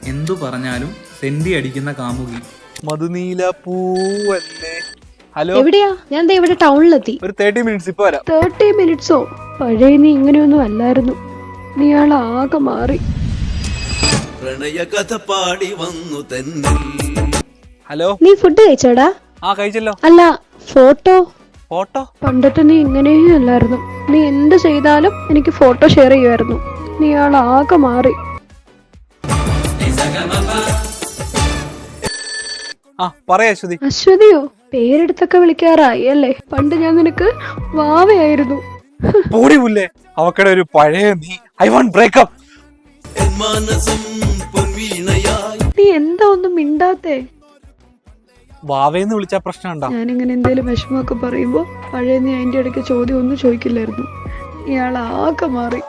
എന്തു പറഞ്ഞാലും സെന്റി അടിക്കുന്ന കാമുകി. മധുനീല പൂവല്ലേ. ഹലോ, എവിടെയാ? ഞാൻ ദേ ഇവിടെ ടൗണിലെത്തി. ഒരു 30 മിനിറ്റ്സ് ഇപ്പൊ വരാം. 30 മിനിറ്റ്സോ? പഴയ നീ ഇങ്ങനെയൊന്നും അല്ലായിരുന്നു. നീ ആളാകെ മാറി. പ്രണയകഥ പാടി വന്നു തന്നെ. ഹലോ, നീ ഫുഡ് കഴിച്ചോടാ? ആ കഴിച്ചല്ലോ. അല്ല, ഫോട്ടോ. ഫോട്ടോ? പണ്ടത്തെ നീ ഇങ്ങനെയും അല്ലായിരുന്നു. നീ എന്ത് ചെയ്താലും എനിക്ക് ഫോട്ടോ ഷെയർ ചെയ്യുമായിരുന്നു. നീ ആളാകെ മാറി. ആ പറയാ അശ്വതി. അശ്വതിയോ? പേരെടുത്തൊക്കെ വിളിക്കാറായി അല്ലേ? പണ്ട് ഞാൻ നിനക്ക് വാവയായിരുന്നു. പോടി പുല്ലേ, അവക്കടെ ഒരു പഴയ നീ. I want breakup. നീ എന്താ ഒന്നും മിണ്ടാത്തേ? വാവേന്ന് വിളിച്ചാ പ്രശ്നം ഉണ്ടാ? ഞാനിങ്ങനെ എന്തേലും വിഷമമൊക്കെ പറയുമ്പോ പഴയ നീ അതിന്റെ ഇടയ്ക്ക് ചോദ്യം ഒന്നും ചോദിക്കില്ലായിരുന്നു. ഇയാളാകെ മാറി.